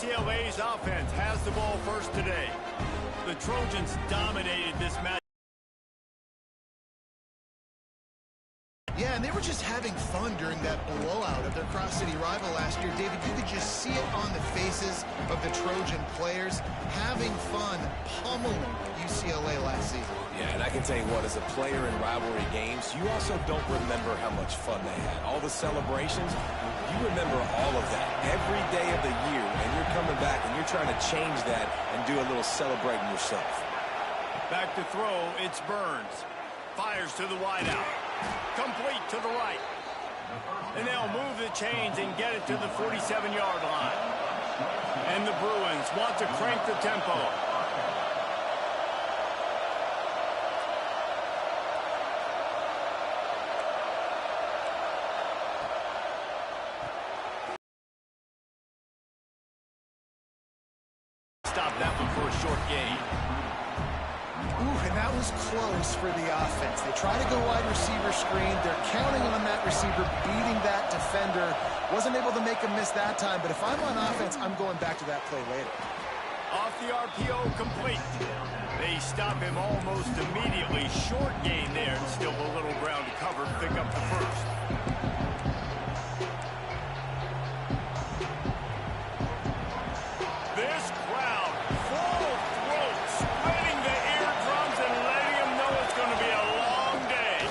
UCLA's offense has the ball first today. The Trojans dominated this match. Yeah, and they were just having fun during that blowout of their cross-city rival last year. David, you could just see it on the faces of the Trojan players having fun pummeling UCLA last season. Yeah, and I can tell you what, as a player in rivalry games, you also don't remember how much fun they had. All the celebrations, you remember all of that every day of the year, and you're coming back and you're trying to change that and do a little celebrating yourself. Back to throw, it's Burns. Fires to the wideout. Complete to the right. And they'll move the chains and get it to the 47-yard line. And the Bruins want to crank the tempo. Stop that one for a short gain. Ooh, and that was close for the offense. They try to go wide receiver screen. They're counting on that receiver beating that defender. Wasn't able to make a miss that time, but if I'm on offense, I'm going back to that play later. Off the RPO, complete. They stop him almost immediately. Short gain there, and still a little ground to cover to pick up the first. This crowd, full throat, spreading the eardrums and letting them know it's going to be a long day.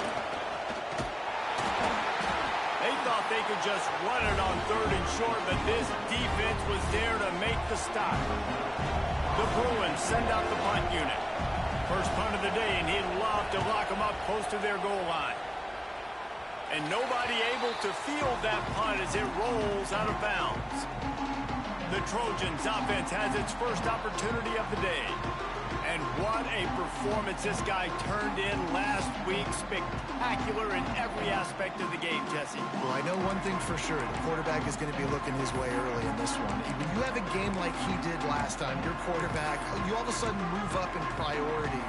They thought they could just run it on 3rd and short, but this defense was there to make the stop. The Bruins send out the punt unit. First punt of the day, and he'd love to lock them up close to their goal line. And nobody able to field that punt as it rolls out of bounds. The Trojans offense has its first opportunity of the day. And what a performance this guy turned in last week. Spectacular in every aspect of the game, Jesse. Well, I know one thing for sure. The quarterback is going to be looking his way early in this one. When you have a game like he did last time, your quarterback, you all of a sudden move up in priority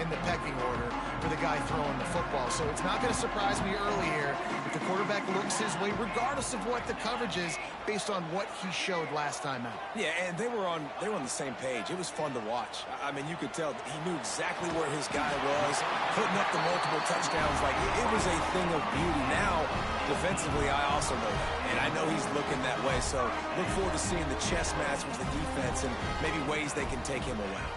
in the pecking order for the guy throwing the football. So it's not going to surprise me early here if the quarterback looks his way, regardless of what the coverage is, based on what he showed last time out. Yeah, and they were on the same page. It was fun to watch. I mean, you could tell he knew exactly where his guy was, putting up the multiple touchdowns. Like, it was a thing of beauty. Now, defensively, I also know that. And I know he's looking that way. So look forward to seeing the chess match with the defense and maybe ways they can take him around.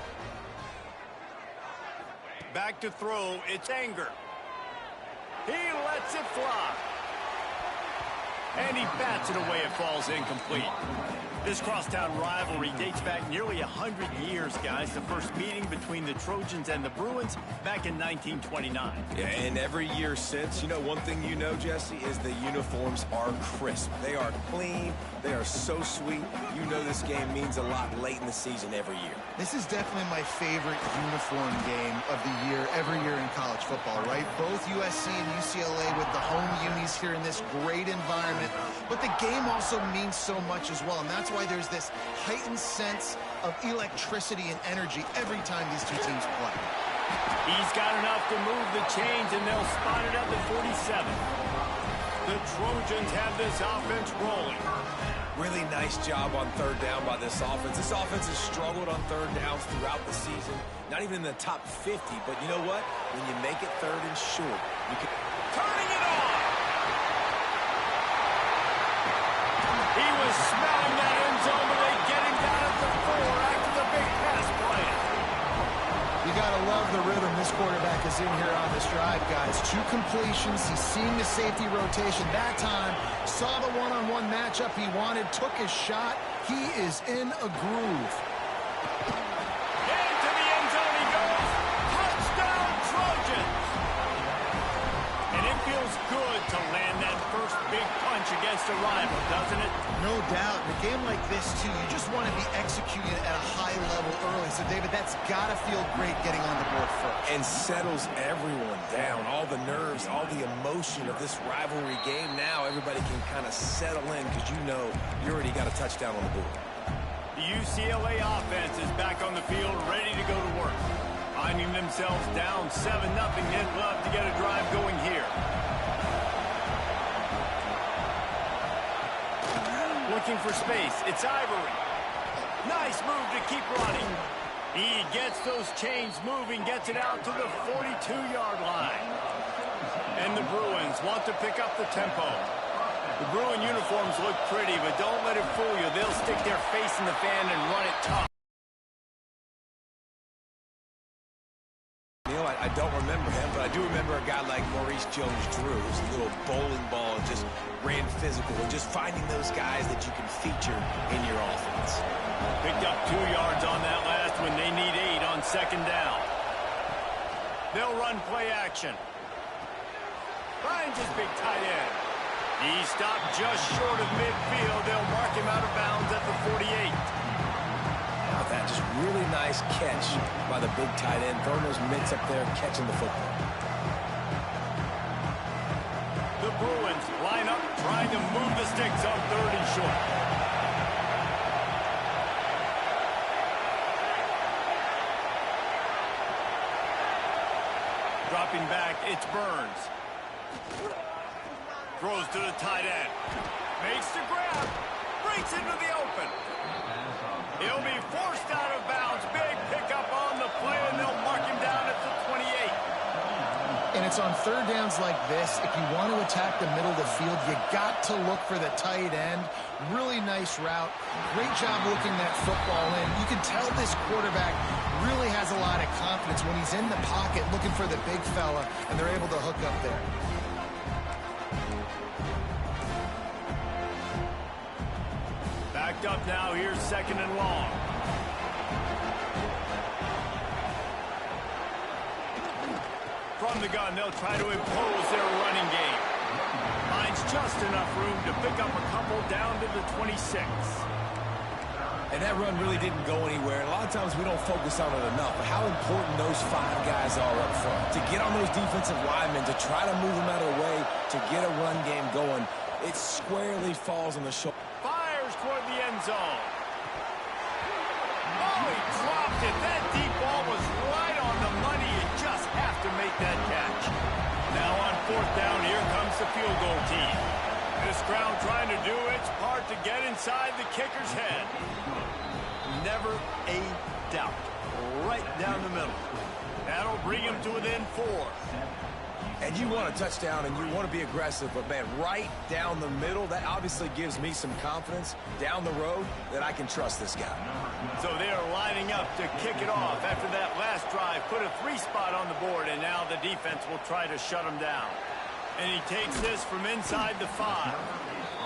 Back to throw, it's Anger. He lets it fly. And he bats it away. It falls incomplete. This crosstown rivalry dates back nearly 100 years, guys. The first meeting between the Trojans and the Bruins back in 1929. Yeah, and every year since, you know, one thing you know, Jesse, is the uniforms are crisp. They are clean. They are so sweet. You know this game means a lot late in the season every year. This is definitely my favorite uniform game of the year, every year in college football, right? Both USC and UCLA with the home unis here in this great environment. But the game also means so much as well, and that's why there's this heightened sense of electricity and energy every time these two teams play. He's got enough to move the chains, and they'll spot it at the 47. The Trojans have this offense rolling. Really nice job on 3rd down by this offense. This offense has struggled on 3rd downs throughout the season. Not even in the top 50, but you know what? When you make it 3rd and short, you can... Turning it on! He was smelling that end zone, but they get him down at the 4 after the big pass play. You got to love the rhythm this quarterback is in here on this drive, guys. 2 completions. He's seeing the safety rotation. That time, saw the one-on-one matchup he wanted, took his shot. He is in a groove. Into the end zone he goes. Touchdown, Trojans! And it feels good to land that first big punch against a rival, doesn't it? No doubt. In a game like this, too, you just want to be executing at a high level early. So, David, that's got to feel great getting on the board first. And settles everyone down. All the nerves, all the emotion of this rivalry game. Now everybody can kind of settle in because you know you already got a touchdown on the board. The UCLA offense is back on the field, ready to go to work. Finding themselves down 7-0, they'd love to get a drive going here. Looking for space, it's Ivory. Nice move to keep running. He gets those chains moving, gets it out to the 42-yard line. And the Bruins want to pick up the tempo. The Bruin uniforms look pretty, but don't let it fool you. They'll stick their face in the fan and run it tough. I don't remember him, but I do remember a guy like Maurice Jones-Drew, who's a little bowling ball and just ran physical, and just finding those guys that you can feature in your offense. Picked up 2 yards on that last one. They need 8 on second down. They'll run play action. Finds his big tight end. He stopped just short of midfield. They'll mark him out of bounds at the 48. That just really nice catch by the big tight end, throwing those mitts up there, catching the football. The Bruins line up, trying to move the sticks on 3rd and short. Dropping back, it's Burns. Throws to the tight end. Makes the grab. Breaks into the open. He'll be forced out of bounds. Big pickup on the play, and they'll mark him down at the 28. And it's on 3rd downs like this. If you want to attack the middle of the field, you got to look for the tight end. Really nice route. Great job looking that football in. You can tell this quarterback really has a lot of confidence when he's in the pocket looking for the big fella, and they're able to hook up there. Backed up now. Here's 2nd and long. From the gun, they'll try to impose their running game. Finds just enough room to pick up a couple down to the 26. And that run really didn't go anywhere. A lot of times we don't focus on it enough, but how important those 5 guys are up front. To get on those defensive linemen, to try to move them out of the way, to get a run game going, it squarely falls on the shoulder. Toward the end zone. Oh, he dropped it. That deep ball was right on the money. You just have to make that catch. Now on 4th down, here comes the field goal team. This crowd trying to do its part to get inside the kicker's head. Never a doubt. Right down the middle. That'll bring him to within 4. And you want a touchdown and you want to be aggressive, but man, right down the middle, that obviously gives me some confidence down the road that I can trust this guy. So they're lining up to kick it off after that last drive. Put a 3 spot on the board, and now the defense will try to shut him down. And he takes this from inside the 5.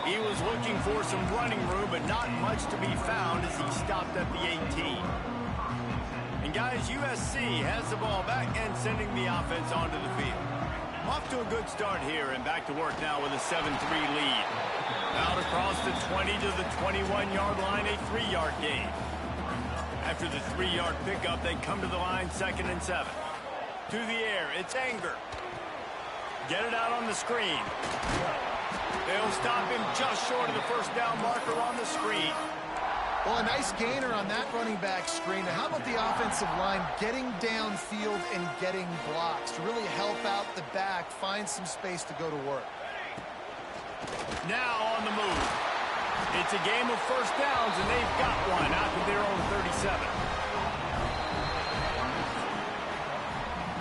He was looking for some running room, but not much to be found as he stopped at the 18. And guys, USC has the ball back and sending the offense onto the field. Off to a good start here, and back to work now with a 7-3 lead. Out across the 20 to the 21-yard line, a 3-yard gain. After the 3-yard pickup, they come to the line 2nd and 7. To the air, it's Anger. Get it out on the screen. They'll stop him just short of the 1st down marker on the screen. Well, a nice gainer on that running back screen. Now, how about the offensive line getting downfield and getting blocks to really help out the back, find some space to go to work? Now on the move. It's a game of 1st downs, and they've got one out to their own 37.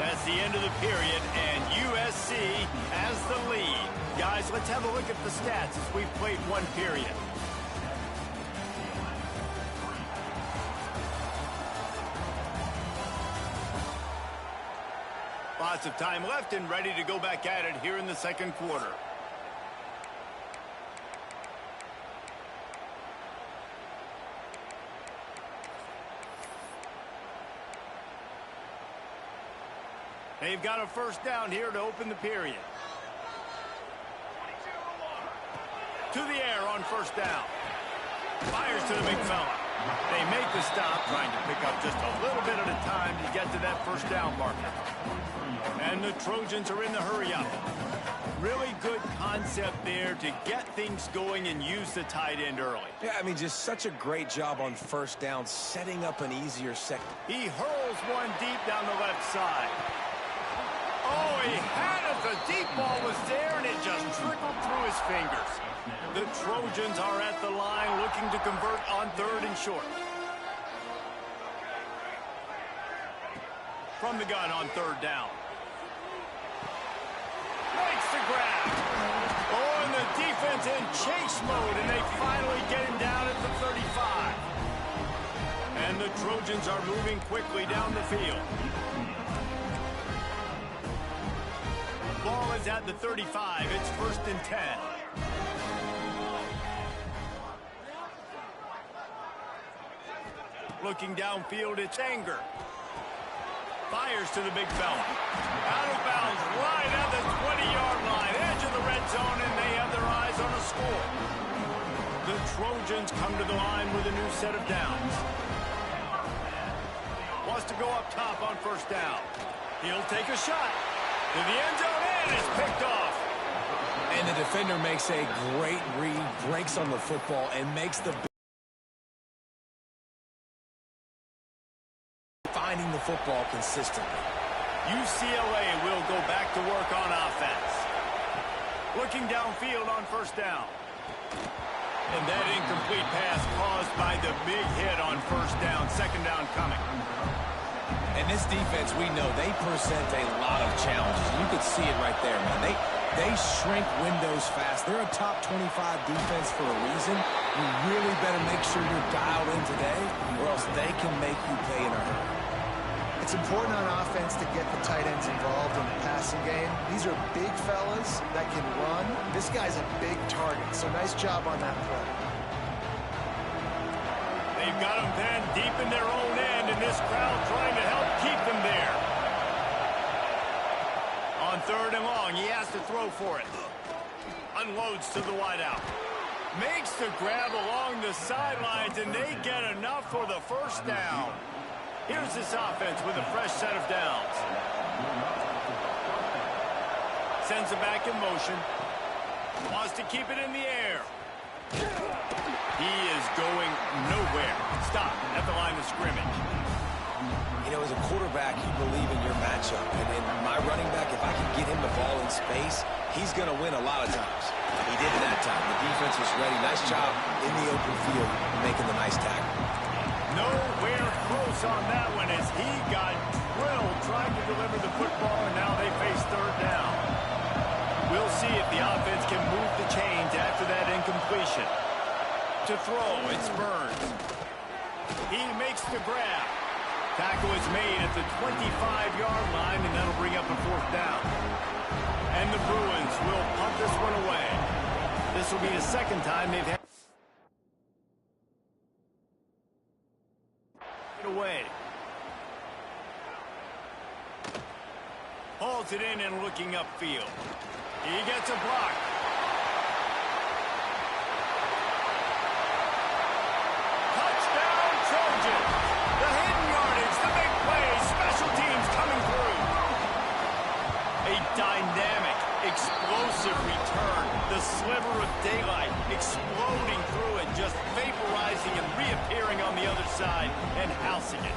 That's the end of the period, and USC has the lead. Guys, let's have a look at the stats as we've played 1 period. Lots of time left and ready to go back at it here in the 2nd quarter. They've got a 1st down here to open the period. To the air on 1st down. Fires to the big fella. They make the stop, trying to pick up just a little bit at a time to get to that 1st down marker. And the Trojans are in the hurry-up. Really good concept there to get things going and use the tight end early. Yeah, I mean, just such a great job on 1st down, setting up an easier second. He hurls one deep down the left side. Oh, he had it. The deep ball was there, and it just trickled through his fingers. The Trojans are at the line looking to convert on 3rd and short. from the gun on third down. Makes the grab. Oh, and the defense in chase mode, and they finally get him down at the 35. And the Trojans are moving quickly down the field. Ball is at the 35. It's 1st and 10. Looking downfield, it's Anger. Fires to the big fella. Out of bounds, right at the 20-yard line. Edge of the red zone, and they have their eyes on a score. The Trojans come to the line with a new set of downs. Wants to go up top on 1st down. He'll take a shot. To the end zone, and it's picked off. And the defender makes a great read, breaks on the football, and makes the finding the football consistently. UCLA will go back to work on offense. Looking downfield on 1st down. And that incomplete pass caused by the big hit on 1st down. 2nd down coming. And this defense, we know, they present a lot of challenges. You could see it right there, man. They shrink windows fast. They're a top 25 defense for a reason. You really better make sure you're dialed in today, or else they can make you pay in a hurry. It's important on offense to get the tight ends involved in the passing game. These are big fellas that can run. This guy's a big target, so nice job on that play. They've got them then deep in their own end, and this crowd trying to help keep them there. On 3rd and long, he has to throw for it. Unloads to the wideout. Makes the grab along the sidelines, and they get enough for the 1st down. Here's this offense with a fresh set of downs. Sends it back in motion. Wants to keep it in the air. He is going nowhere. Stop at the line of scrimmage. You know, as a quarterback, you believe in your matchup. And in my running back, if I can get him the ball in space, he's going to win a lot of times. He did it that time. The defense was ready. Nice job in the open field making the nice tackle. Nowhere close on that one as he got drilled trying to deliver the football, and now they face 3rd down. We'll see if the offense can move the chains after that incompletion. To throw, it's Burns. He makes the grab. Tackle is made at the 25-yard line, and that'll bring up a 4th down. And the Bruins will punt this one away. This will be the 2nd time they've had away. Hauls it in and looking upfield. He gets a block. Touchdown, Trojans. The hidden yardage, the big play, special teams coming through. A dynamic, explosive return. The sliver of daylight exploding through it, just vaporizing and reappearing on the other side and housing it.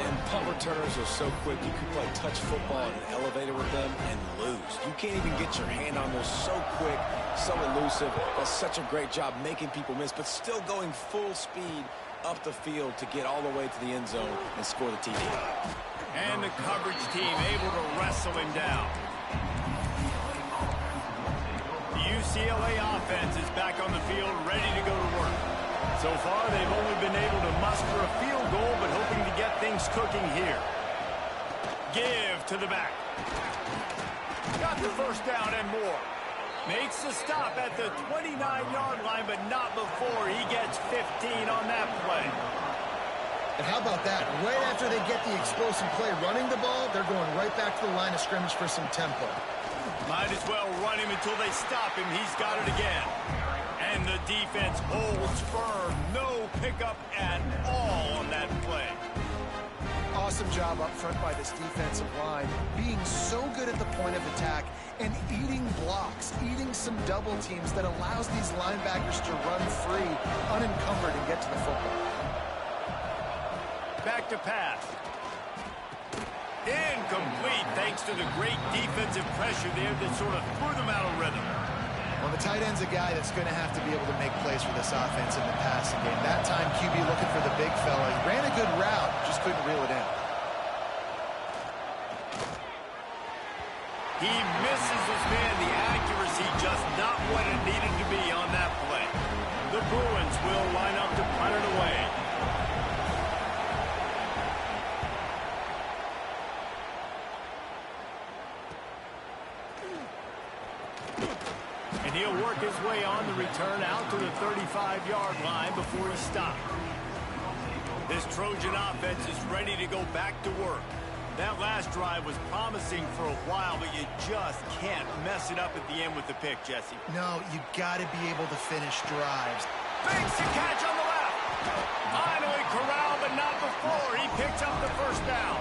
And punt returners are so quick. You can play touch football in an elevator with them and lose. You can't even get your hand on those. So quick, so elusive. Does such a great job making people miss, but still going full speed up the field to get all the way to the end zone and score the TD. And the coverage team able to wrestle him down. The UCLA offense is back on the field, ready to go to work. So far, they've only been able to muster a field goal, but hoping to get things cooking here. Give to the back. Got the 1st down and more. Makes the stop at the 29-yard line, but not before he gets 15 on that play. And how about that? Right after they get the explosive play running the ball, they're going right back to the line of scrimmage for some tempo. Might as well run him until they stop him. He's got it again. And the defense holds firm. No pickup at all on that play. Awesome job up front by this defensive line, being so good at the point of attack and eating blocks, eating some double teams that allows these linebackers to run free, unencumbered, and get to the football. Back to pass. Incomplete thanks to the great defensive pressure there that sort of threw them out of rhythm. Well, the tight end's a guy that's going to have to be able to make plays for this offense in the passing game. That time, QB looking for the big fella. He ran a good route, just couldn't reel it in. He misses his man. The accuracy just not what it needed to be on that play. The Bruins will line up to punt it away. And he'll work his way on the return out to the 35-yard line before he stopped. This Trojan offense is ready to go back to work. That last drive was promising for a while, but you just can't mess it up at the end with the pick, Jesse. No, you got to be able to finish drives. Makes the catch on the left. Finally corralled, but not before. He picks up the first down.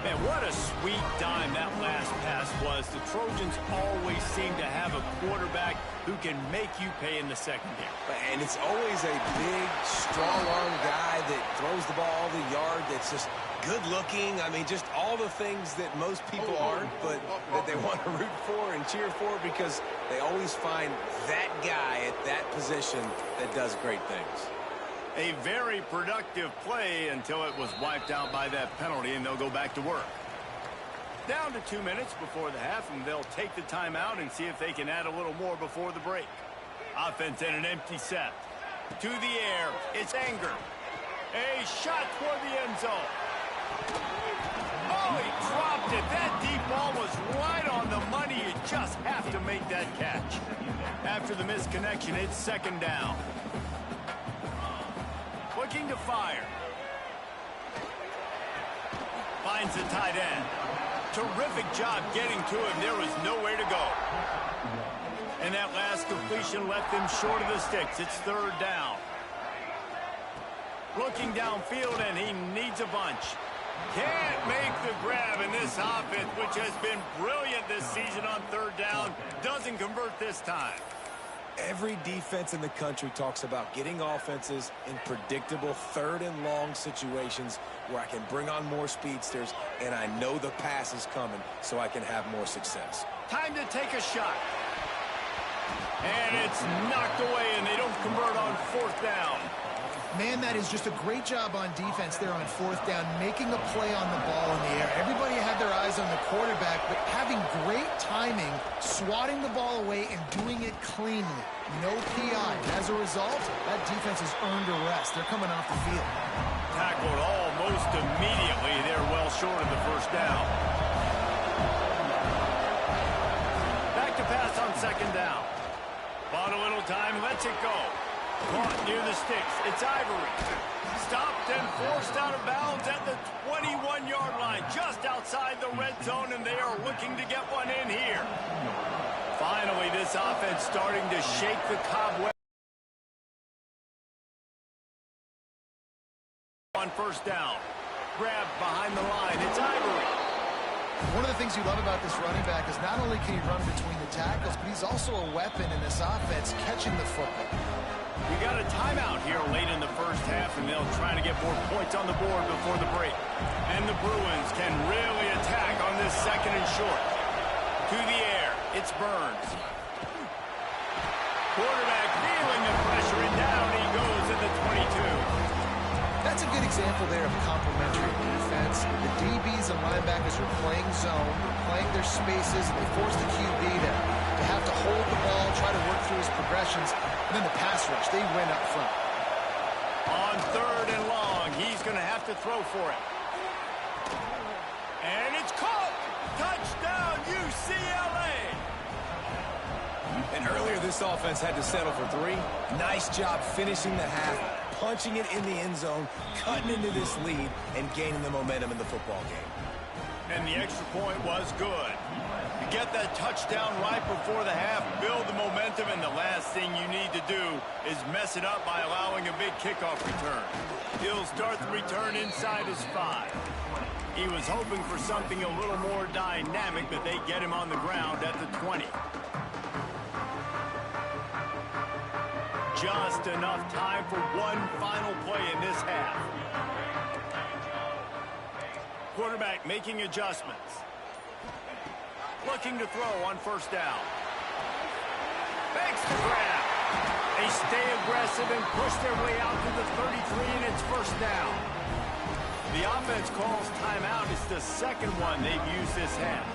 Man, what a sweet dime that last pass was. The Trojans always seem to have a quarterback who can make you pay in the secondary. And it's always a big, strong-arm guy that throws the ball all the yard, that's just good-looking. I mean, just all the things that most people aren't, but that they want to root for and cheer for, because they always find that guy at that position that does great things. A very productive play until it was wiped out by that penalty, and they'll go back to work. Down to 2 minutes before the half, and they'll take the timeout and see if they can add a little more before the break. Offense in an empty set. To the air, it's Anger. A shot toward the end zone. Oh, he dropped it. That deep ball was right on the money. You just have to make that catch. After the misconnection, it's second down. Looking to fire. Finds the tight end. Terrific job getting to him. There was nowhere to go. And that last completion left him short of the sticks. It's third down. Looking downfield, and he needs a bunch. Can't make the grab, in this offense, which has been brilliant this season on third down, doesn't convert this time. Every defense in the country talks about getting offenses in predictable third and long situations where I can bring on more speedsters and I know the pass is coming so I can have more success. Time to take a shot. And it's knocked away, and they don't convert on fourth down. Man, that is just a great job on defense there on fourth down, making a play on the ball in the air. Everybody had their eyes on the quarterback, but having great timing, swatting the ball away, and doing it cleanly. No PI. As a result, that defense has earned a rest. They're coming off the field. Tackled almost immediately. They're well short of the first down. Back to pass on second down. Bought a little time, lets it go. Caught near the sticks. It's Ivory. Stopped and forced out of bounds at the 21-yard line, just outside the red zone, and they are looking to get one in here. Finally, this offense starting to shake the cobweb. On first down. Grabbed behind the line. It's Ivory. One of the things you love about this running back is not only can he run between the tackles, but he's also a weapon in this offense, catching the football. We got a timeout here late in the first half, and they'll try to get more points on the board before the break. And the Bruins can really attack on this second and short. To the air, it's Burns. Quarterback feeling the pressure, and down he goes at the 22. That's a good example there of complementary defense. The DBs and linebackers are playing zone, they're playing their spaces, and they force the QB to have to hold the ball, try to work through his progressions, and then the pass rush, they win up front. On third and long, he's going to have to throw for it. And it's caught! Touchdown, UCLA! And earlier this offense had to settle for 3. Nice job finishing the half, punching it in the end zone, cutting into this lead, and gaining the momentum in the football game. And the extra point was good. You get that touchdown right before the half, build the momentum, and the last thing you need to do is mess it up by allowing a big kickoff return. He'll start the return inside his 5. He was hoping for something a little more dynamic, but they get him on the ground at the 20. Just enough time for one final play in this half. Quarterback making adjustments. Looking to throw on first down. Makes the grab. They stay aggressive and push their way out to the 33, and it's first down. The offense calls timeout. It's the second one they've used this half.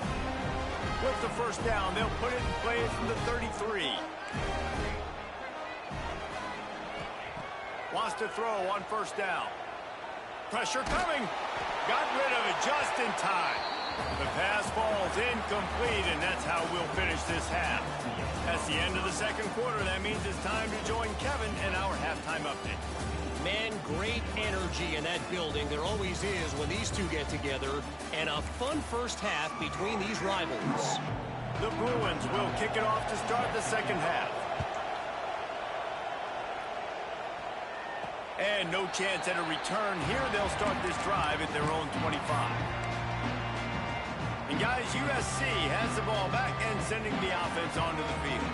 With the first down, they'll put it in play from the 33. Wants to throw on first down. Pressure coming. Got rid of it just in time. The pass falls incomplete, and that's how we'll finish this half. That's the end of the second quarter. That means it's time to join Kevin in our halftime update. Man, great energy in that building. There always is when these two get together. And a fun first half between these rivals. The Bruins will kick it off to start the second half. And no chance at a return here. They'll start this drive at their own 25. And guys, USC has the ball back and sending the offense onto the field.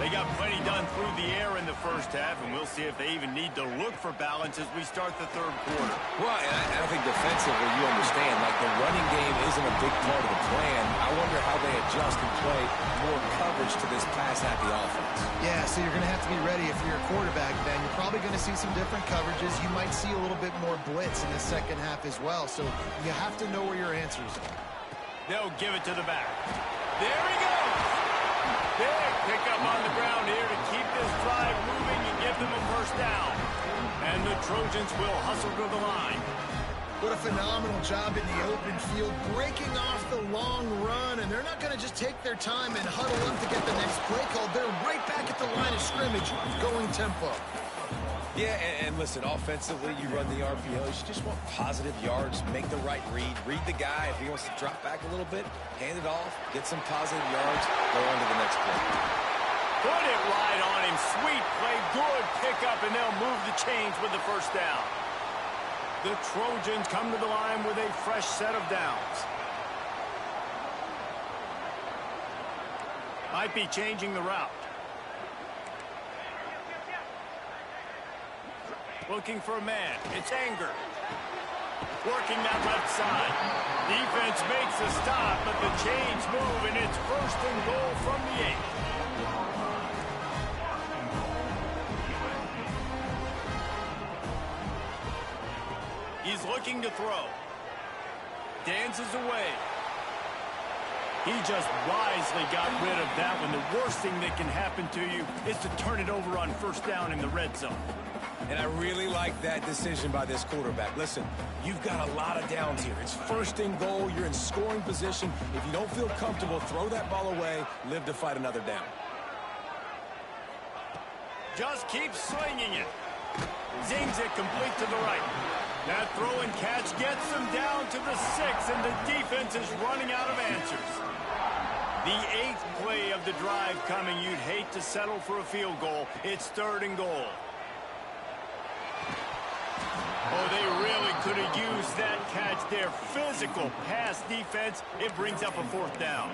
They got plenty done through the air in the first half, and we'll see if they even need to look for balance as we start the third quarter. Well, and I think defensively, you understand, like the running game isn't a big part of the plan. I wonder how they adjust and play more coverage to this pass-happy offense. Yeah, so you're going to have to be ready if you're a quarterback, Ben. You're probably going to see some different coverages. You might see a little bit more blitz in the second half as well, so you have to know where your answers are. They'll give it to the back. There he goes! Big pickup on the ground here to keep this drive moving and give them a first down. And the Trojans will hustle to the line. What a phenomenal job in the open field, breaking off the long run, and they're not going to just take their time and huddle up to get the next play called. They're right back at the line of scrimmage, going tempo. Yeah, and listen, offensively, you run the RPOs. You just want positive yards, make the right read the guy. If he wants to drop back a little bit, hand it off, get some positive yards, go on to the next play. Put it right on him. Sweet play, good pickup, and they'll move the chains with the first down. The Trojans come to the line with a fresh set of downs. Might be changing the route. Looking for a man. It's Anger. Working that left side. Defense makes a stop, but the chains move, and it's first and goal from the 8. He's looking to throw. Dances away. He just wisely got rid of that one. The worst thing that can happen to you is to turn it over on first down in the red zone. And I really like that decision by this quarterback. Listen, you've got a lot of downs here. It's first and goal. You're in scoring position. If you don't feel comfortable, throw that ball away. Live to fight another down. Just keep swinging it. Zings it complete to the right. That throw and catch gets them down to the 6, and the defense is running out of answers. The 8th play of the drive coming. You'd hate to settle for a field goal. It's third and goal. Oh, they really could have used that catch there. Physical pass defense. It brings up a fourth down.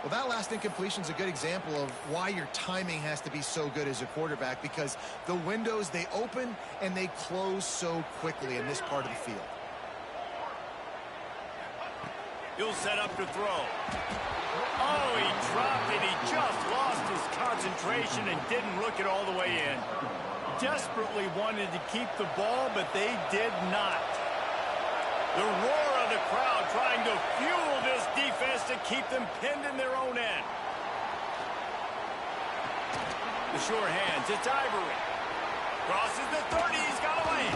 Well, that last incompletion is a good example of why your timing has to be so good as a quarterback, because the windows, they open and they close so quickly in this part of the field. He'll set up to throw. Oh, he dropped it. He just lost his concentration and didn't look it all the way in. Desperately wanted to keep the ball, but they did not. The roar of the crowd trying to fuel this defense to keep them pinned in their own end. The sure hands, it's Ivory. Crosses the 30, he's got away.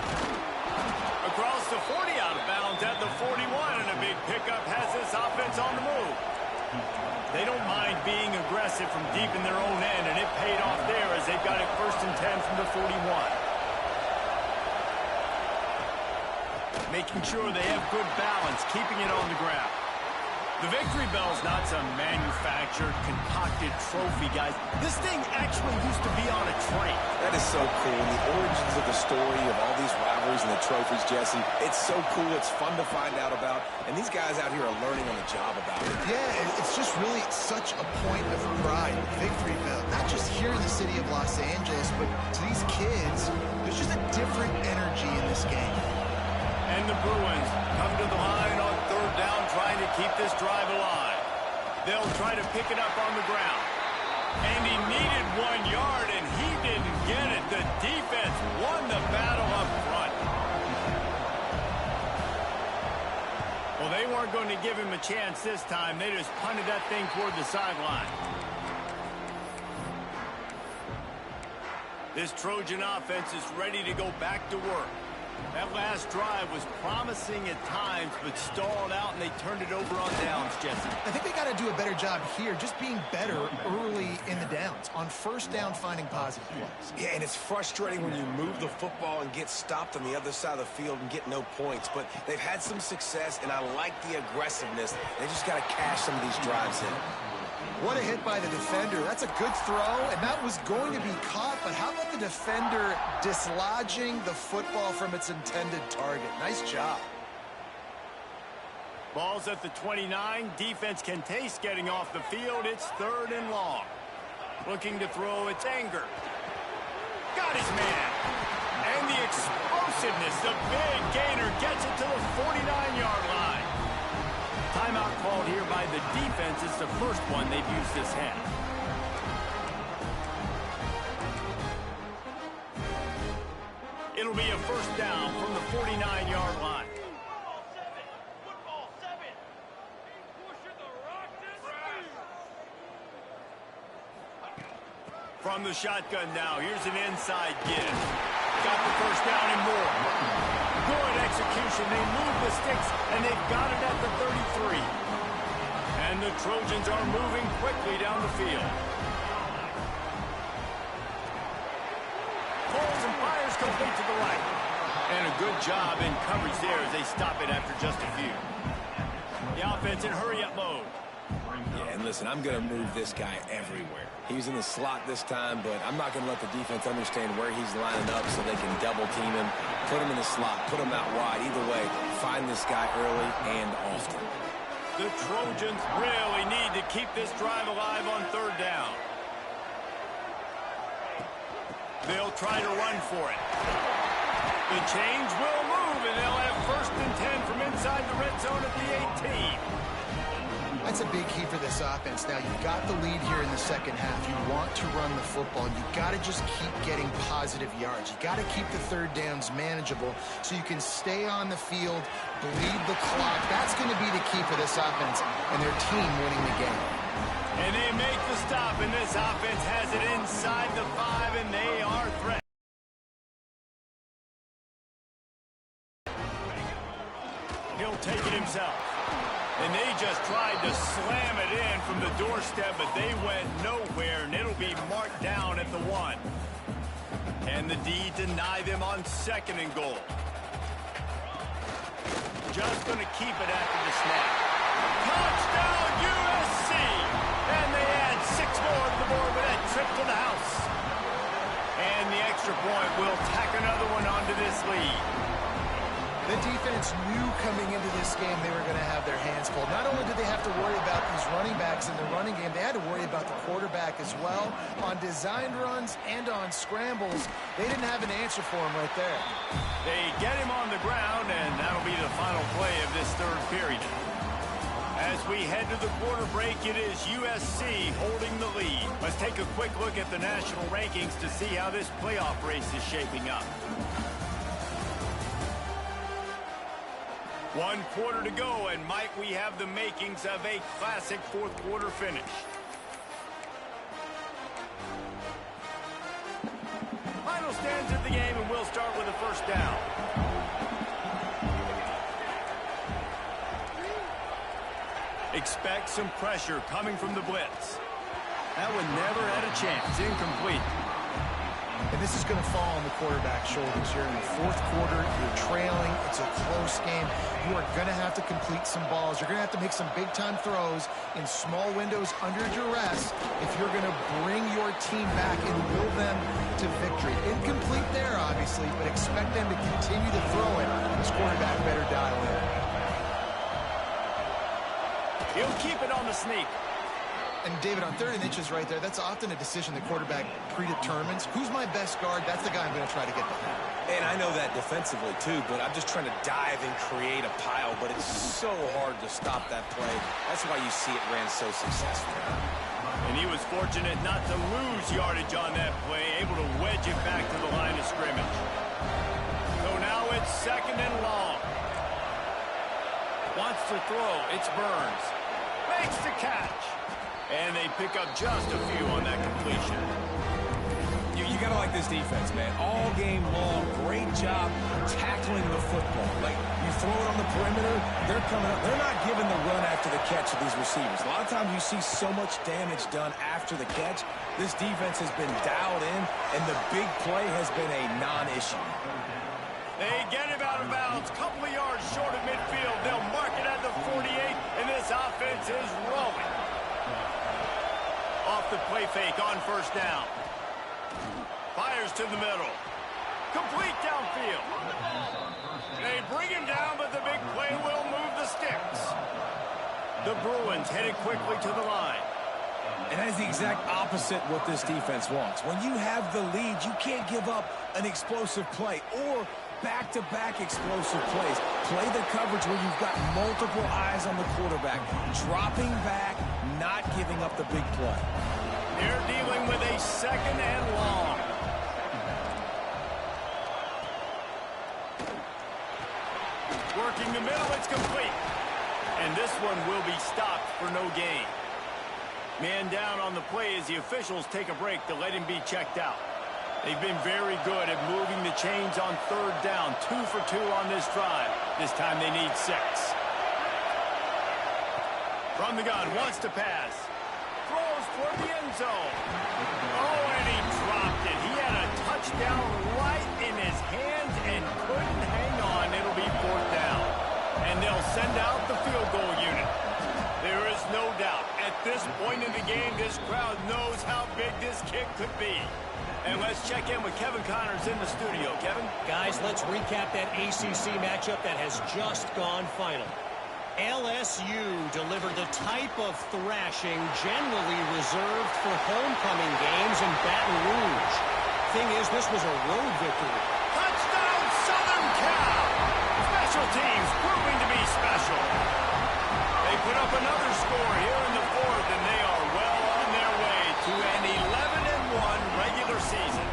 Across the 40, out of bounds at the 41, and a big pickup has this offense on the move. They don't mind being aggressive from deep in their own end, and it paid off there as they've got it first and 10 from the 41. Making sure they have good balance, keeping it on the ground. The victory bell's not some manufactured, concocted trophy, guys. This thing actually used to be on a train. That is so cool. The origins of the story of all these rivalries and the trophies, Jesse, it's so cool. It's fun to find out about. And these guys out here are learning on the job about it. Yeah, it's just really such a point of pride, victory bell. Not just here in the city of Los Angeles, but to these kids, there's just a different energy in this game. And the Bruins come to the line on third down, trying to keep this drive alive. They'll try to pick it up on the ground. And he needed 1 yard, and he didn't get it. The defense won the battle up front. Well, they weren't weren't going to give him a chance this time. They just punted that thing toward the sideline. This Trojan offense is ready to go back to work. That last drive was promising at times, but stalled out, and they turned it over on downs, Jesse. I think they got to do a better job here, just being better early in the downs. On first down, finding positive plays. Yeah, and it's frustrating when you move the football and get stopped on the other side of the field and get no points. But they've had some success, and I like the aggressiveness. They just got to cash some of these drives in. What a hit by the defender. That's a good throw, and that was going to be caught, but how about the defender dislodging the football from its intended target? Nice job. Ball's at the 29. Defense can taste getting off the field. It's 3rd and long. Looking to throw, it's Anger. Got his man. And the explosiveness, the big gainer gets it to the 49-yard line. Timeout called here by the defense. It's the first one they've used this half. It'll be a first down from the 49-yard line. From the shotgun now, here's an inside give. Got the first down and more. Good execution. They move the sticks, and they've got it at the 33. And the Trojans are moving quickly down the field. Pulls and fires complete to the right. And a good job in coverage there as they stop it after just a few. The offense in hurry-up mode. Yeah, and listen, I'm going to move this guy everywhere. He's in the slot this time, but I'm not going to let the defense understand where he's lining up so they can double-team him, put him in the slot, put him out wide. Either way, find this guy early and often. The Trojans really need to keep this drive alive on 3rd down. They'll try to run for it. The chains will move, and they'll have 1st and 10 from inside the red zone at the 18. That's a big key for this offense. Now, you've got the lead here in the second half. You want to run the football. You've got to just keep getting positive yards. You've got to keep the 3rd downs manageable so you can stay on the field, bleed the clock. That's going to be the key for this offense and their team winning the game. And they make the stop, and this offense has it inside the 5, and they are threatened. He'll take it himself. And they just tried to slam it in from the doorstep, but they went nowhere, and it'll be marked down at the 1. And the D deny them on 2nd and goal. Just going to keep it after the snap. Touchdown, USC! And they add 6 more to the board with that trip to the house. And the extra point will tack another one onto this lead. The defense knew coming into this game they were going to have their hands full. Not only did they have to worry about these running backs in the running game, they had to worry about the quarterback as well. On designed runs and on scrambles, they didn't have an answer for him right there. They get him on the ground, and that'll be the final play of this 3rd period. As we head to the quarter break, it is USC holding the lead. Let's take a quick look at the national rankings to see how this playoff race is shaping up. 1 quarter to go, and might we have the makings of a classic 4th quarter finish. Final stands of the game, and we'll start with a first down. Expect some pressure coming from the blitz. That one never had a chance. Incomplete. And this is going to fall on the quarterback's shoulders. You're in the 4th quarter. You're trailing. It's a close game. You are going to have to complete some balls. You're going to have to make some big-time throws in small windows under duress if you're going to bring your team back and will them to victory. Incomplete there, obviously, but expect them to continue to throw it. This quarterback better dial in. He'll keep it on the sneak. And, David, on 3rd and inches right there, that's often a decision the quarterback predetermines. Who's my best guard? That's the guy I'm going to try to get behind. And I know that defensively, too, but I'm just trying to dive and create a pile, but it's so hard to stop that play. That's why you see it ran so successfully. And he was fortunate not to lose yardage on that play, able to wedge it back to the line of scrimmage. So now it's 2nd and long. Wants to throw. It's Burns. Makes the catch. And they pick up just a few on that completion. You got to like this defense, man. All game long, great job tackling the football. Like, you throw it on the perimeter, they're coming up. They're not giving the run after the catch to these receivers. A lot of times you see so much damage done after the catch. This defense has been dialed in, and the big play has been a non-issue. They get him out of bounds, couple of yards short of midfield. They'll mark it at the 48, and this offense is rolling. Off the play fake on first down. Fires to the middle. Complete downfield. They bring him down, but the big play will move the sticks. The Bruins headed quickly to the line. And that is the exact opposite what this defense wants. When you have the lead, you can't give up an explosive play or back-to-back explosive plays. Play the coverage where you've got multiple eyes on the quarterback, dropping back, not giving up the big play. They're dealing with a second and long. Working the middle, it's complete. And this one will be stopped for no gain. Man down on the play as the officials take a break to let him be checked out. They've been very good at moving the chains on third down. 2 for 2 on this drive. This time they need 6. From the gun, wants to pass. Throws toward the end zone. Oh, and he dropped it. He had a touchdown right in his hands and couldn't hang on. It'll be 4th down. And they'll send out the field goal unit. There is no doubt. At this point in the game, this crowd knows how big this kick could be. And let's check in with Kevin Connors in the studio. Kevin? Guys, let's recap that ACC matchup that has just gone final. LSU delivered the type of thrashing generally reserved for homecoming games in Baton Rouge. Thing is, this was a road victory. Touchdown, Southern Cal! Special teams proving to be special. They put up another score here in the 4th, and they are well on their way to an 11-1 regular season.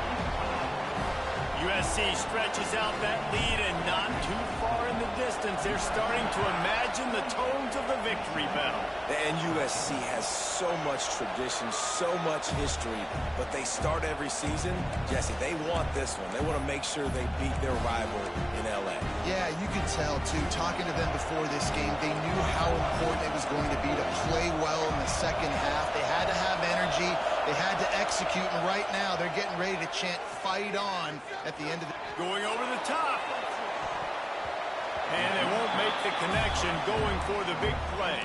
USC stretches out that lead, and not too far in the distance, they're starting to imagine the tones of the victory bell. And USC has so much tradition, so much history, but they start every season. Jesse, they want this one. They want to make sure they beat their rival in L.A. Yeah, you could tell, too. Talking to them before this game, they knew how important it was going to be to play well in the second half. They had to have energy. They had to execute, and right now they're getting ready to chant "Fight on" at the end of the... Going over the top. And they won't make the connection going for the big play.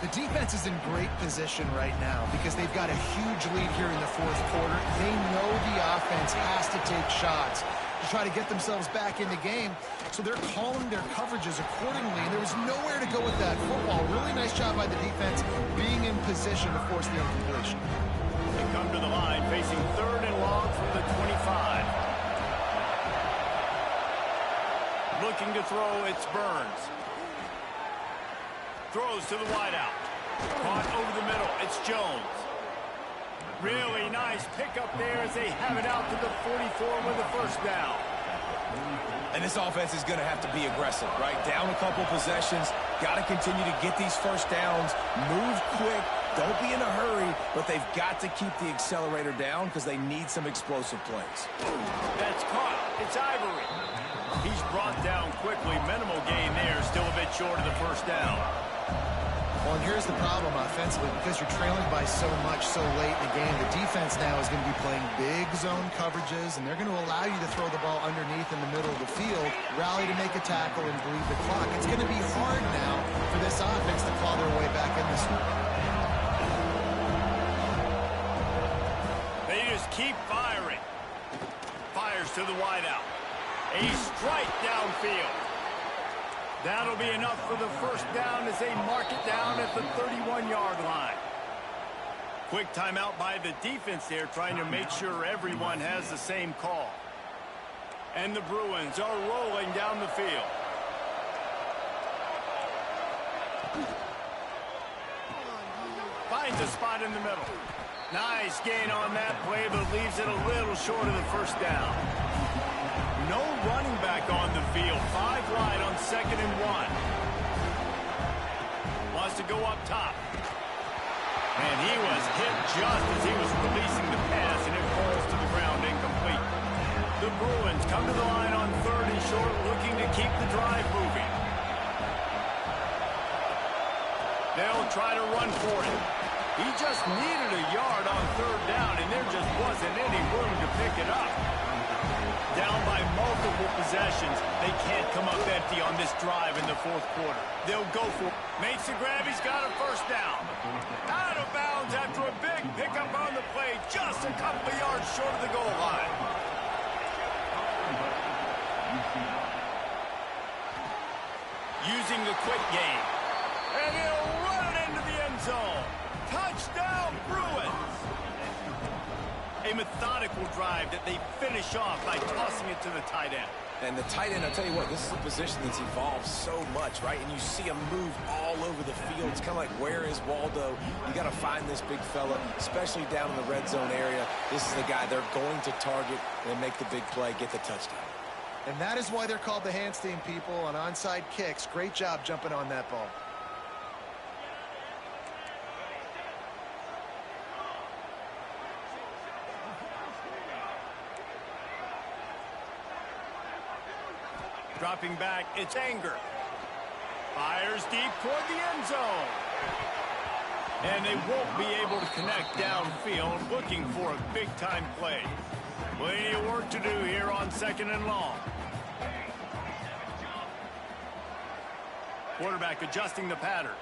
The defense is in great position right now because they've got a huge lead here in the 4th quarter. They know the offense has to take shots to try to get themselves back in the game. So they're calling their coverages accordingly, and there was nowhere to go with that football. Really nice job by the defense being in position to force the incompletion. They come to the line facing 3rd and long from the 25. Looking to throw, it's Burns. Throws to the wideout. Caught over the middle, it's Jones. Really nice pickup there as they have it out to the 44 with a 1st down. And this offense is going to have to be aggressive, right? Down a couple possessions, got to continue to get these 1st downs, move quick, don't be in a hurry, but they've got to keep the accelerator down because they need some explosive plays. That's caught. It's Ivory. He's brought down quickly. Minimal gain there, still a bit short of the 1st down. Well, and here's the problem offensively. Because you're trailing by so much so late in the game, the defense now is going to be playing big zone coverages, and they're going to allow you to throw the ball underneath in the middle of the field, rally to make a tackle, and bleed the clock. It's going to be hard now for this offense to claw their way back in this one. They just keep firing. Fires to the wideout. A strike downfield. That'll be enough for the 1st down as they mark it down at the 31-yard line. Quick timeout by the defense there, trying to make sure everyone has the same call. And the Bruins are rolling down the field. Finds a spot in the middle. Nice gain on that play, but leaves it a little short of the 1st down. No running back on the field. 5 wide on 2nd and 1. to go up top. And he was hit just as he was releasing the pass, and it falls to the ground incomplete. The Bruins come to the line on 3rd and short, looking to keep the drive moving. They'll try to run for it. He just needed a yard on 3rd down, and there just wasn't any room to pick it up. Down by multiple possessions, they can't come up empty on this drive in the 4th quarter. They'll go for it. Makes the grab. He's got a 1st down. Out of bounds after a big pickup on the play, just a couple of yards short of the goal line. Using the quick game. And he'll run it into the end zone. Touchdown, Bruins! A methodical drive that they finish off by tossing it to the tight end. And the tight end, I'll tell you what, this is a position that's evolved so much, right? And you see him move all over the field. It's kind of like, where is Waldo? You got to find this big fella, especially down in the red zone area. This is the guy they're going to target and make the big play, get the touchdown. And that is why they're called the Handstein people on onside kicks. Great job jumping on that ball. Dropping back, it's Anger. Fires deep toward the end zone. And they won't be able to connect downfield, looking for a big-time play. Plenty of work to do here on 2nd and long. Quarterback adjusting the pattern.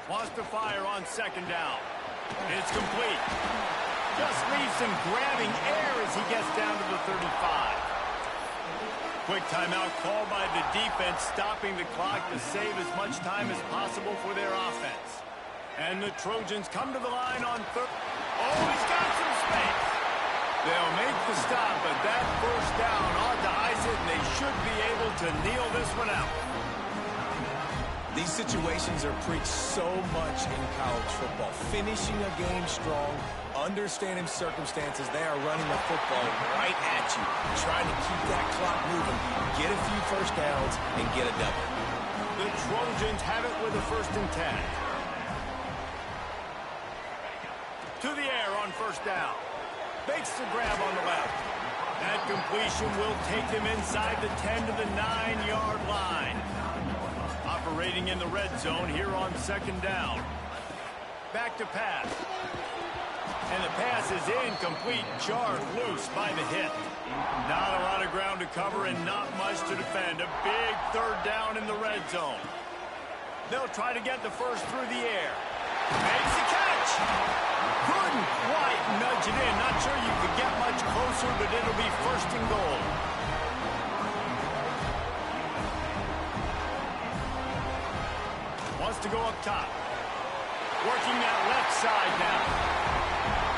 Wants to fire on 2nd down. It's complete. Just leaves him grabbing air as he gets down to the 35. Quick timeout called by the defense, stopping the clock to save as much time as possible for their offense. And the Trojans come to the line on 3rd. Oh, he's got some space. They'll make the stop, but that 1st down ought to ice it, and they should be able to kneel this one out. These situations are preached so much in college football. Finishing a game strong, understanding circumstances. They are running the football right at you, trying to keep that clock moving, get a few 1st downs, and get a double. The Trojans have it with a 1st and 10. To the air on 1st down. Makes the grab on the left. That completion will take them inside the 10 to the 9-yard line. Operating in the red zone here on 2nd down. Back to pass. And the pass is incomplete, jarred loose by the hit. Not a lot of ground to cover and not much to defend. A big 3rd down in the red zone. They'll try to get the 1st through the air. Makes the catch. Couldn't quite nudge it in. Not sure you could get much closer, but it'll be 1st and goal. Wants to go up top. Working that left side now.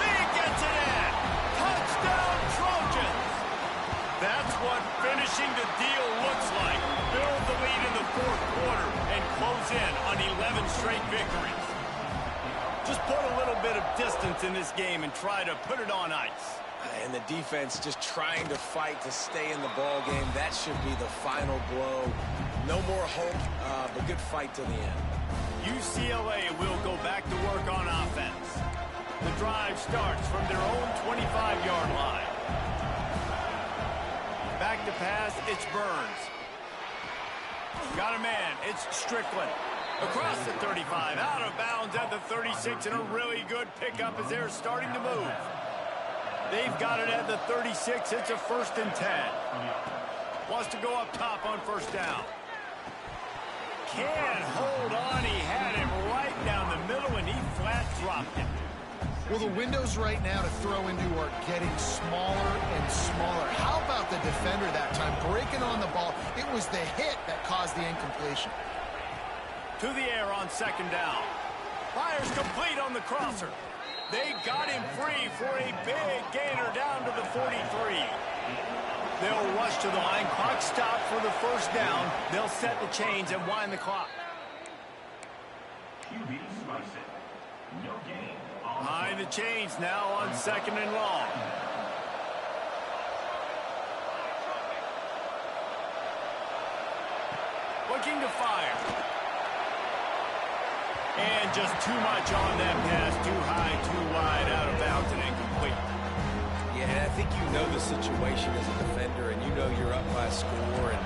He gets it in. Touchdown, Trojans. That's what finishing the deal looks like. Build the lead in the 4th quarter and close in on 11 straight victories. Just put a little bit of distance in this game and try to put it on ice. And the defense just trying to fight to stay in the ball game. That should be the final blow. No more hope, but good fight to the end. UCLA will go back to work on offense. The drive starts from their own 25-yard line. Back to pass, it's Burns. Got a man, it's Strickland. Across the 35, out of bounds at the 36, and a really good pickup as they're starting to move. They've got it at the 36, it's a 1st and 10. Wants to go up top on 1st down. Can't hold on. He had it right down the middle, and he flat dropped it. Well, the windows right now to throw into are getting smaller and smaller. How about the defender that time breaking on the ball? It was the hit that caused the incompletion. To the air on 2nd down. Fires complete on the crosser. They got him free for a big gainer down to the 43. They'll rush to the line. Clock stopped for the 1st down. They'll set the chains and wind the clock. Behind the chains now on 2nd and long. Looking to fire. And just too much on that pass. Too high, too wide, out of bounds, and incomplete. Yeah, and I think you know the situation as a defender, and you know you're up by a score, and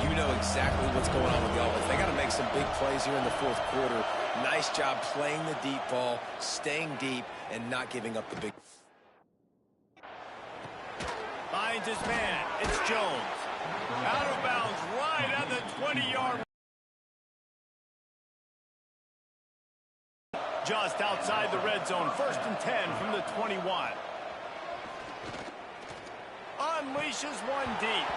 you know exactly what's going on with the offense. They got to make some big plays here in the fourth quarter. Nice job playing the deep ball, staying deep, and not giving up the big. Finds his man. It's Jones. Out of bounds, right at the 20-yard. Just outside the red zone. 1st and 10 from the 21. Unleashes one deep.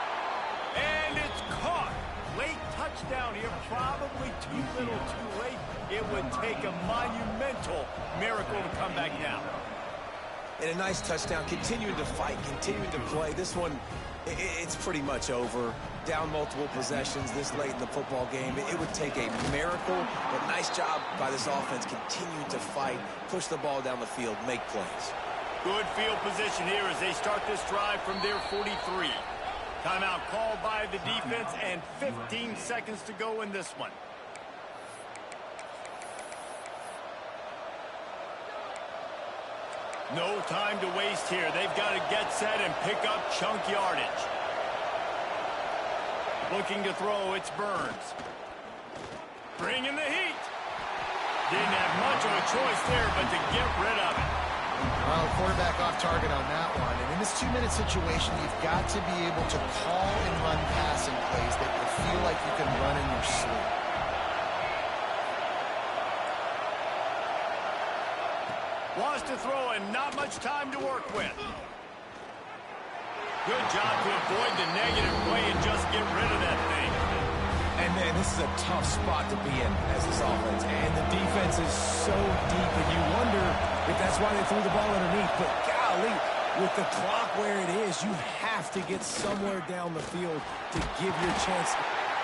And it's caught. Late touchdown here. Probably too little too late. It would take a monumental miracle to come back down. And a nice touchdown. Continuing to fight, continuing to play. This one, it's pretty much over. Down multiple possessions this late in the football game. It would take a miracle, but nice job by this offense. Continuing to fight, push the ball down the field, make plays. Good field position here as they start this drive from their 43. Timeout called by the defense, and 15 seconds to go in this one. No time to waste here. They've got to get set and pick up chunk yardage. Looking to throw, it's Burns. Bringing the heat. Didn't have much of a choice there, but to get rid of it. Well, quarterback off target on that one. And in this 2-minute situation, you've got to be able to call and run passing plays that you feel like you can run in your sleep. Wants to throw and not much time to work with. Good job to avoid the negative play and just get rid of that thing. And man, this is a tough spot to be in as this offense. And the defense is so deep, and you wonder if that's why they threw the ball underneath. But golly, with the clock where it is, you have to get somewhere down the field to give your chance.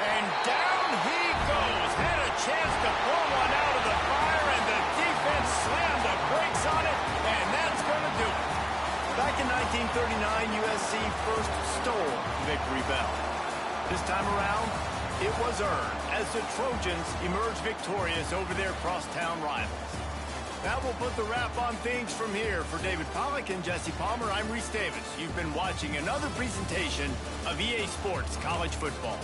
And down he goes. Had a chance to pull one out of the fire, and the defense slammed the brakes on it, and that's going to do it. Back in 1939, USC first stole victory bell. This time around, it was earned as the Trojans emerged victorious over their crosstown rivals. That will put the wrap on things from here. For David Pollack and Jesse Palmer, I'm Reese Davis. You've been watching another presentation of EA Sports College Football.